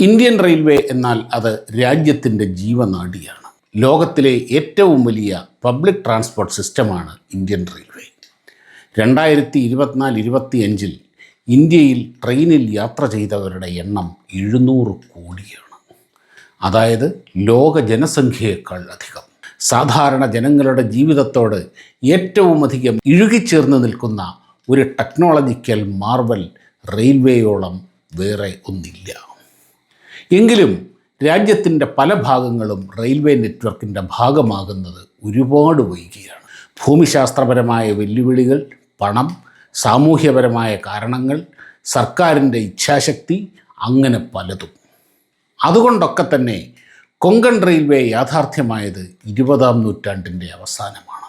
Indian railway എന്നാൽ അത് രാജ്യത്തിൻ്റെ ജീവനാഡിയാണ്. ലോകത്തിലെ ഏറ്റവും വലിയ പബ്ലിക് ട്രാൻസ്പോർട്ട് സിസ്റ്റമാണ് ഇന്ത്യൻ റെയിൽവേ. 2024-25 ഇന്ത്യയിൽ ട്രെയിനിൽ യാത്ര ചെയ്തവരുടെ എണ്ണം 700 കോടിയാണ്. അതായത് ലോക ജനസംഖ്യയേക്കാൾ അധികം. സാധാരണ ജനങ്ങളുടെ ജീവിതത്തോട് ഏറ്റവും അധികം ഇഴുകിച്ചേർന്ന് നിൽക്കുന്ന ഒരു ടെക്നോളജിക്കൽ മാർവൽ റെയിൽവേയോളം വേറെ ഒന്നില്ല. എങ്കിലും രാജ്യത്തിൻ്റെ പല ഭാഗങ്ങളും റെയിൽവേ നെറ്റ്വർക്കിൻ്റെ ഭാഗമാകുന്നത് ഒരുപാട് വൈകിയാണ്. ഭൂമിശാസ്ത്രപരമായ വെല്ലുവിളികൾ, പണം, സാമൂഹ്യപരമായ കാരണങ്ങൾ, സർക്കാരിൻ്റെ ഇച്ഛാശക്തി, അങ്ങനെ പലതും. അതുകൊണ്ടൊക്കെ തന്നെ കൊങ്കൺ റെയിൽവേ യാഥാർത്ഥ്യമായത് 20-ാം നൂറ്റാണ്ടിൻ്റെ അവസാനമാണ്.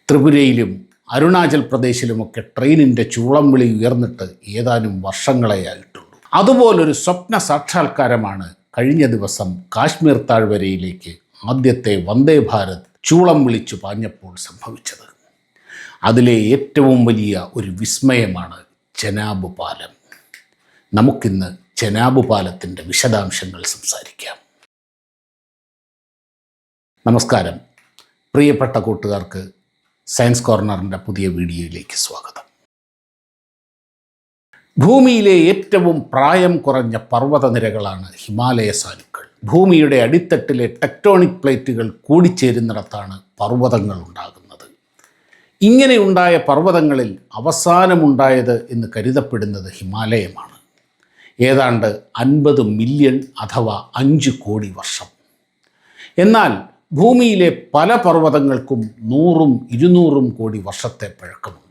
ത്രിപുരയിലും അരുണാചൽ പ്രദേശിലുമൊക്കെ ട്രെയിനിൻ്റെ ചൂളം വിളി ഉയർന്നിട്ട് ഏതാനും വർഷങ്ങളെ ആയിട്ടുള്ളൂ. അതുപോലൊരു സ്വപ്ന സാക്ഷാത്കാരമാണ് കഴിഞ്ഞ ദിവസം കാശ്മീർ താഴ്വരയിലേക്ക് ആദ്യത്തെ വന്ദേ ഭാരത് ചൂളം വിളിച്ചു പാഞ്ഞപ്പോൾ സംഭവിച്ചത്. അതിലെ ഏറ്റവും വലിയ ഒരു വിസ്മയമാണ് ചെനാബ് പാലം. നമുക്കിന്ന് ചെനാബ് പാലത്തിൻ്റെ വിശദാംശങ്ങൾ സംസാരിക്കാം. നമസ്കാരം, പ്രിയപ്പെട്ട കൂട്ടുകാർക്ക് സയൻസ് കോർണറിൻ്റെ പുതിയ വീഡിയോയിലേക്ക് സ്വാഗതം. ഭൂമിയിലെ ഏറ്റവും പ്രായം കുറഞ്ഞ പർവ്വതനിരകളാണ് ഹിമാലയ സാനുക്കൾ. ഭൂമിയുടെ അടിത്തട്ടിലെ ടെക്ടോണിക് പ്ലേറ്റുകൾ കൂടിച്ചേരുന്നിടത്താണ് പർവ്വതങ്ങൾ ഉണ്ടാകുന്നത്. ഇങ്ങനെയുണ്ടായ പർവ്വതങ്ങളിൽ അവസാനമുണ്ടായത് എന്ന് കരുതപ്പെടുന്നത് ഹിമാലയമാണ്. ഏതാണ്ട് 50 മില്യൺ അഥവാ 5 കോടി വർഷം. എന്നാൽ ഭൂമിയിലെ പല പർവ്വതങ്ങൾക്കും 100-200 കോടി വർഷത്തെ പഴക്കമുണ്ട്.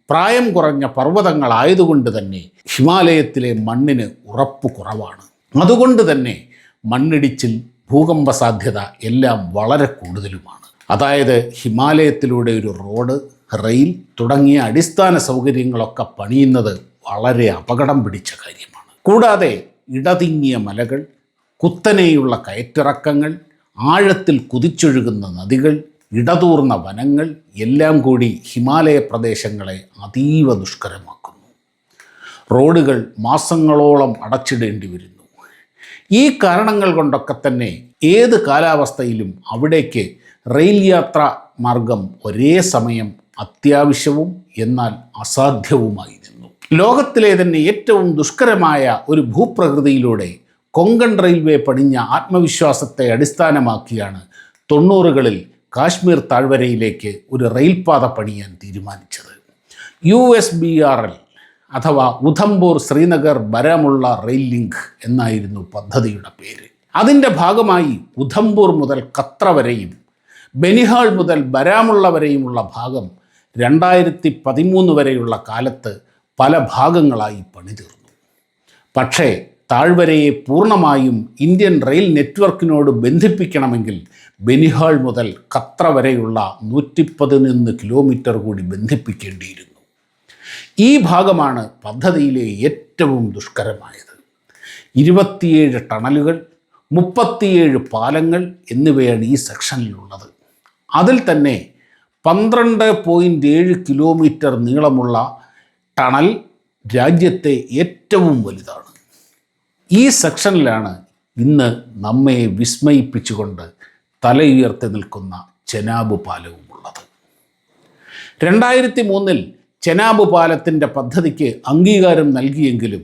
പ്രായം കുറഞ്ഞ പർവ്വതങ്ങളായതുകൊണ്ട് തന്നെ ഹിമാലയത്തിലെ മണ്ണിന് ഉറപ്പ് കുറവാണ്. അതുകൊണ്ട് തന്നെ മണ്ണിടിച്ചിൽ, ഭൂകമ്പ സാധ്യത എല്ലാം വളരെ കൂടുതലുമാണ്. അതായത് ഹിമാലയത്തിലൂടെ ഒരു റോഡ്, റെയിൽ തുടങ്ങിയ അടിസ്ഥാന സൗകര്യങ്ങളൊക്കെ പണിയുന്നത് വളരെ അപകടം പിടിച്ച കാര്യമാണ്. കൂടാതെ ഇടതിങ്ങിയ മലകൾ, കുത്തനെയുള്ള കയറ്റിറക്കങ്ങൾ, ആഴത്തിൽ കുതിച്ചൊഴുകുന്ന നദികൾ, ഇടതൂർന്ന വനങ്ങൾ എല്ലാം കൂടി ഹിമാലയ പ്രദേശങ്ങളെ അതീവ ദുഷ്കരമാക്കുന്നു. റോഡുകൾ മാസങ്ങളോളം അടച്ചിടേണ്ടി വരുന്നു. ഈ കാരണങ്ങൾ കൊണ്ടൊക്കെ തന്നെ ഏത് കാലാവസ്ഥയിലും അവിടേക്ക് റെയിൽ യാത്രാ മാർഗം ഒരേ സമയം അത്യാവശ്യവും എന്നാൽ അസാധ്യവുമായി നിന്നു. ലോകത്തിലെ തന്നെ ഏറ്റവും ദുഷ്കരമായ ഒരു ഭൂപ്രകൃതിയിലൂടെ കൊങ്കൺ റെയിൽവേ പണിഞ്ഞ ആത്മവിശ്വാസത്തെ അടിസ്ഥാനമാക്കിയാണ് 90കളിൽ കാശ്മീർ താഴ്വരയിലേക്ക് ഒരു റെയിൽപാത പണിയാൻ തീരുമാനിച്ചത്. USBRL അഥവാ ഉധംപൂർ ശ്രീനഗർ ബരാമുള്ള റെയിൽ ലിങ്ക് എന്നായിരുന്നു പദ്ധതിയുടെ പേര്. അതിൻ്റെ ഭാഗമായി ഉധംപൂർ മുതൽ കത്ര വരെയും ബനിഹാൾ മുതൽ ബരാമുള്ള വരെയുമുള്ള ഭാഗം 2013 വരെയുള്ള കാലത്ത് പല ഭാഗങ്ങളായി പണിതീർന്നു. പക്ഷേ താഴ്വരയെ പൂർണ്ണമായും ഇന്ത്യൻ റെയിൽ നെറ്റ്വർക്കിനോട് ബന്ധിപ്പിക്കണമെങ്കിൽ ബനിഹാൾ മുതൽ കത്ര വരെയുള്ള 111 കിലോമീറ്റർ കൂടി ബന്ധിപ്പിക്കേണ്ടിയിരുന്നു. ഈ ഭാഗമാണ് പദ്ധതിയിലെ ഏറ്റവും ദുഷ്കരമായത്. 27 ടണലുകൾ, 37 പാലങ്ങൾ എന്നിവയാണ് ഈ സെക്ഷനിലുള്ളത്. അതിൽ തന്നെ 12.7 കിലോമീറ്റർ നീളമുള്ള ടണൽ രാജ്യത്തെ ഏറ്റവും വലുതാണ്. ഈ സെക്ഷനിലാണ് ഇന്ന് നമ്മെ വിസ്മയിപ്പിച്ചുകൊണ്ട് തലയുയർത്തി നിൽക്കുന്ന ചെനാബ് പാലവും ഉള്ളത്. 2003 ചെനാബ് പാലത്തിൻ്റെ പദ്ധതിക്ക് അംഗീകാരം നൽകിയെങ്കിലും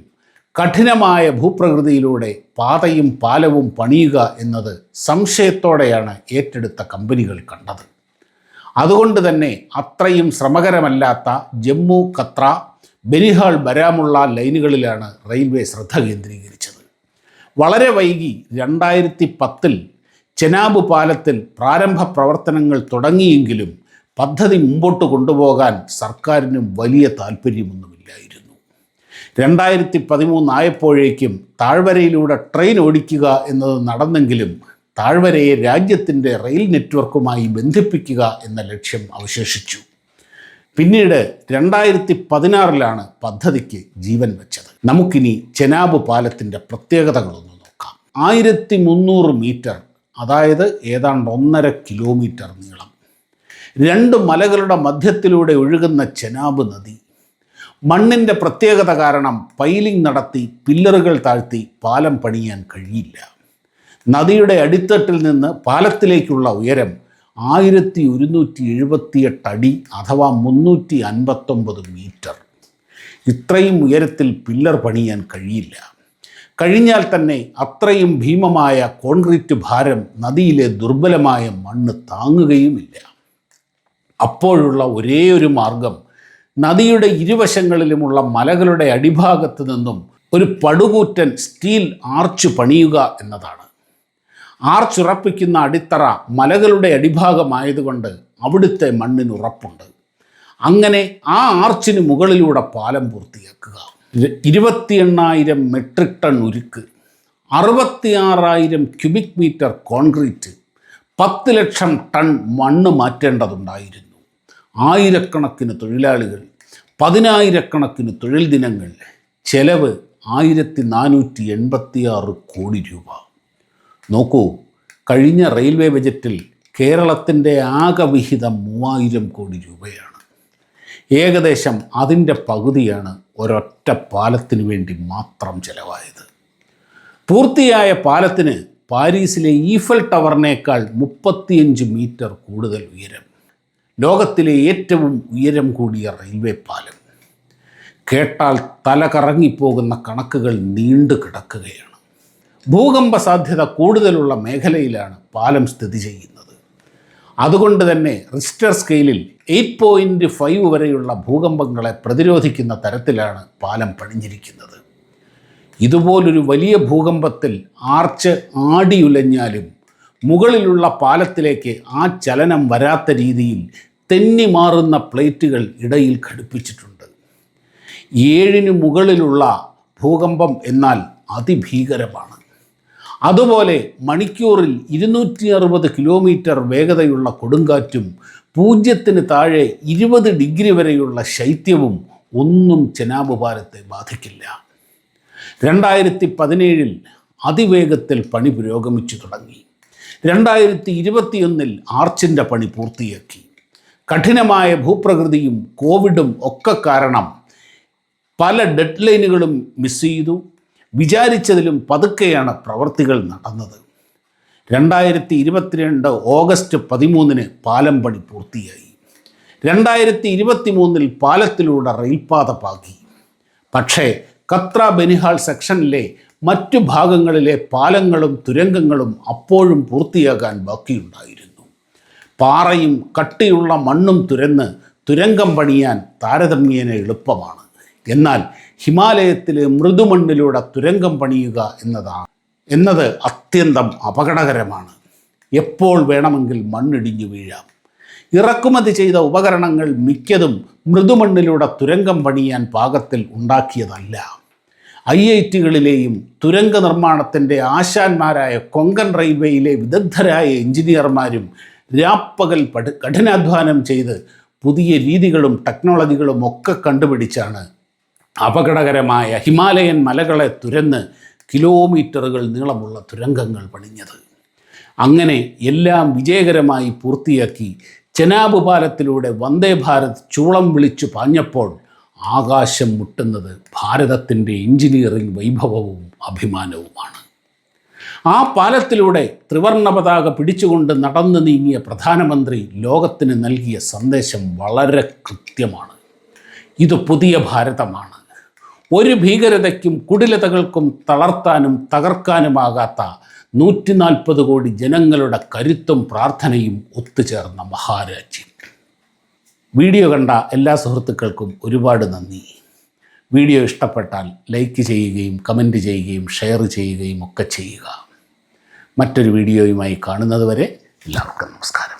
കഠിനമായ ഭൂപ്രകൃതിയിലൂടെ പാതയും പാലവും പണിയുക എന്നത് സംശയത്തോടെയാണ് ഏറ്റെടുത്ത കമ്പനികൾ കണ്ടത്. അതുകൊണ്ട് തന്നെ അത്രയും ശ്രമകരമല്ലാത്ത ജമ്മു, കത്ര, ബനിഹാൾ, ബരാമുള്ള ലൈനുകളിലാണ് റെയിൽവേ ശ്രദ്ധ കേന്ദ്രീകരിച്ചത്. വളരെ വൈകി 2010 ചെനാബ് പാലത്തിൽ പ്രാരംഭ പ്രവർത്തനങ്ങൾ തുടങ്ങിയെങ്കിലും പദ്ധതി മുമ്പോട്ട് കൊണ്ടുപോകാൻ സർക്കാരിനും വലിയ താല്പര്യമൊന്നുമില്ലായിരുന്നു. 2013 ആയപ്പോഴേക്കും താഴ്വരയിലൂടെ ട്രെയിൻ ഓടിക്കുക എന്നത് നടന്നെങ്കിലും താഴ്വരയെ രാജ്യത്തിൻ്റെ റെയിൽ നെറ്റ്വർക്കുമായി ബന്ധിപ്പിക്കുക എന്ന ലക്ഷ്യം അവശേഷിച്ചു. പിന്നീട് 2016 പദ്ധതിക്ക് ജീവൻ വെച്ചത്. നമുക്കിനി ചെനാബ് പാലത്തിൻ്റെ പ്രത്യേകതകളൊന്ന് നോക്കാം. 1300 മീറ്റർ, അതായത് ഏതാണ്ട് 1.5 കിലോമീറ്റർ നീളം, 2 മലകളുടെ മധ്യത്തിലൂടെ ഒഴുകുന്ന ചെനാബ് നദി, മണ്ണിൻ്റെ പ്രത്യേകത കാരണം പൈലിംഗ് നടത്തി പില്ലറുകൾ താഴ്ത്തി പാലം പണിയാൻ കഴിയില്ല. നദിയുടെ അടിത്തട്ടിൽ നിന്ന് പാലത്തിലേക്കുള്ള ഉയരം 1178 അടി അഥവാ 359 മീറ്റർ. ഇത്രയും ഉയരത്തിൽ പില്ലർ പണിയാൻ കഴിയില്ല. കഴിഞ്ഞാൽ തന്നെ അത്രയും ഭീമമായ കോൺക്രീറ്റ് ഭാരം നദിയിലെ ദുർബലമായ മണ്ണ് താങ്ങുകയുമില്ല. അപ്പോഴുള്ള ഒരേ ഒരു മാർഗം നദിയുടെ ഇരുവശങ്ങളിലുമുള്ള മലകളുടെ അടിഭാഗത്തു നിന്നും ഒരു പടുകൂറ്റൻ സ്റ്റീൽ ആർച്ച് പണിയുക എന്നതാണ്. ആർച്ച് ഉറപ്പിക്കുന്ന അടിത്തറ മലകളുടെ അടിഭാഗമായതുകൊണ്ട് അവിടുത്തെ മണ്ണിന് ഉറപ്പുണ്ട്. അങ്ങനെ ആ ആർച്ചിന് മുകളിലൂടെ പാലം പൂർത്തിയാക്കുക. 28,000 മെട്രിക് ടൺ ഉരുക്ക്, 66,000 ക്യൂബിക് മീറ്റർ കോൺക്രീറ്റ്, 10 ലക്ഷം ടൺ മണ്ണ് മാറ്റേണ്ടതുണ്ടായിരുന്നു. ആയിരക്കണക്കിന് തൊഴിലാളികൾ, 10,000കണക്കിന് തൊഴിൽ ദിനങ്ങൾ, ചെലവ് 1486 കോടി രൂപ. നോക്കൂ, കഴിഞ്ഞ റെയിൽവേ ബജറ്റിൽ കേരളത്തിൻ്റെ ആകെ വിഹിതം 3000 കോടി രൂപയാണ്. ഏകദേശം അതിൻ്റെ പകുതിയാണ് ഒരൊറ്റ പാലത്തിന് വേണ്ടി മാത്രം ചെലവായത്. പൂർത്തിയായ പാലത്തിന് പാരീസിലെ ഈഫൽ ടവറിനേക്കാൾ 35 മീറ്റർ കൂടുതൽ ഉയരം. ലോകത്തിലെ ഏറ്റവും ഉയരം കൂടിയ റെയിൽവേ പാലം. കേട്ടാൽ തല കറങ്ങിപ്പോകുന്ന കണക്കുകൾ നീണ്ടു കിടക്കുകയാണ്. ഭൂകമ്പ സാധ്യത കൂടുതലുള്ള മേഖലയിലാണ് പാലം സ്ഥിതി ചെയ്യുന്നത്. അതുകൊണ്ട് തന്നെ റിച്റ്റർ സ്കെയിലിൽ 8.5 വരെയുള്ള ഭൂകമ്പങ്ങളെ പ്രതിരോധിക്കുന്ന തരത്തിലാണ് പാലം പണിഞ്ഞിരിക്കുന്നത്. ഇതുപോലൊരു വലിയ ഭൂകമ്പത്തിൽ ആർച്ച് ആടിയുലഞ്ഞാലും മുകളിലുള്ള പാലത്തിലേക്ക് ആ ചലനം വരാത്ത രീതിയിൽ തെന്നി മാറുന്ന പ്ലേറ്റുകൾ ഇടയിൽ ഘടിപ്പിച്ചിട്ടുണ്ട്. 7 മുകളിലുള്ള ഭൂകമ്പം എന്നാൽ അതിഭീകരമാണ്. അതുപോലെ മണിക്കൂറിൽ 260 കിലോമീറ്റർ വേഗതയുള്ള കൊടുങ്കാറ്റും 0 താഴെ 20 ഡിഗ്രി വരെയുള്ള ശൈത്യവും ഒന്നും ചെനാബ് പാലത്തെ ബാധിക്കില്ല. 2017 അതിവേഗത്തിൽ പണി പുരോഗമിച്ചു തുടങ്ങി. 2021 ആർച്ചിൻ്റെ പണി പൂർത്തിയാക്കി. കഠിനമായ ഭൂപ്രകൃതിയും കോവിഡും ഒക്കെ കാരണം പല ഡെഡ് ലൈനുകളും മിസ് ചെയ്തു. വിചാരിച്ചതിലും പതുക്കെയാണ് പ്രവൃത്തികൾ നടന്നത്. 2022 ഓഗസ്റ്റ് 13 പാലം പണി പൂർത്തിയായി. 2023 പാലത്തിലൂടെ റെയിൽപാത പാകി. പക്ഷേ കത്ര ബനിഹാൾ സെക്ഷനിലെ മറ്റു ഭാഗങ്ങളിലെ പാലങ്ങളും തുരങ്കങ്ങളും അപ്പോഴും പൂർത്തിയാകാൻ ബാക്കിയുണ്ടായിരുന്നു. പാറയും കട്ടിയുള്ള മണ്ണും തുരന്ന് തുരങ്കം പണിയാൻ താരതമ്യേന എളുപ്പമാണ്. എന്നാൽ ഹിമാലയത്തിലെ മൃദുമണ്ണിലൂടെ തുരങ്കം പണിയുക എന്നത് അത്യന്തം അപകടകരമാണ്. എപ്പോൾ വേണമെങ്കിൽ മണ്ണിടിഞ്ഞു വീഴാം. ഇറക്കുമതി ചെയ്ത ഉപകരണങ്ങൾ മിക്കതും മൃദുമണ്ണിലൂടെ തുരങ്കം പണിയാൻ പാകത്തിൽ ഉണ്ടാക്കിയതല്ല. IITകളിലെയും തുരങ്ക നിർമ്മാണത്തിൻ്റെ ആശാന്മാരായ കൊങ്കൺ റെയിൽവേയിലെ വിദഗ്ധരായ എഞ്ചിനീയർമാരും രാപ്പകൽ കഠിനാധ്വാനം ചെയ്ത് പുതിയ രീതികളും ടെക്നോളജികളും ഒക്കെ കണ്ടുപിടിച്ചാണ് അപകടകരമായ ഹിമാലയൻ മലകളെ തുരന്ന് കിലോമീറ്ററുകൾ നീളമുള്ള തുരങ്കങ്ങൾ പണിഞ്ഞത്. അങ്ങനെ എല്ലാം വിജയകരമായി പൂർത്തിയാക്കി ചെനാബ് പാലത്തിലൂടെ വന്ദേ ഭാരത് ചൂളം വിളിച്ചു പാഞ്ഞപ്പോൾ ആകാശം മുട്ടുന്നത് ഭാരതത്തിൻ്റെ എഞ്ചിനീയറിംഗ് വൈഭവവും അഭിമാനവുമാണ്. ആ പാലത്തിലൂടെ ത്രിവർണ്ണ പതാക പിടിച്ചുകൊണ്ട് നടന്നു നീങ്ങിയ പ്രധാനമന്ത്രി ലോകത്തിന് നൽകിയ സന്ദേശം വളരെ കൃത്യമാണ്. ഇത് പുതിയ ഭാരതമാണ്. ഒരു ഭീകരതയ്ക്കും കുടിലതകൾക്കും തളർത്താനും തകർക്കാനുമാകാത്ത 140 കോടി ജനങ്ങളുടെ കരുത്തും പ്രാർത്ഥനയും ഒത്തുചേർന്ന മഹാരാജ്യം. വീഡിയോ കണ്ട എല്ലാ സുഹൃത്തുക്കൾക്കും ഒരുപാട് നന്ദി. വീഡിയോ ഇഷ്ടപ്പെട്ടാൽ ലൈക്ക് ചെയ്യുകയും കമൻറ്റ് ചെയ്യുകയും ഷെയർ ചെയ്യുകയും ഒക്കെ ചെയ്യുക. മറ്റൊരു വീഡിയോയുമായി കാണുന്നതുവരെ എല്ലാവർക്കും നമസ്കാരം.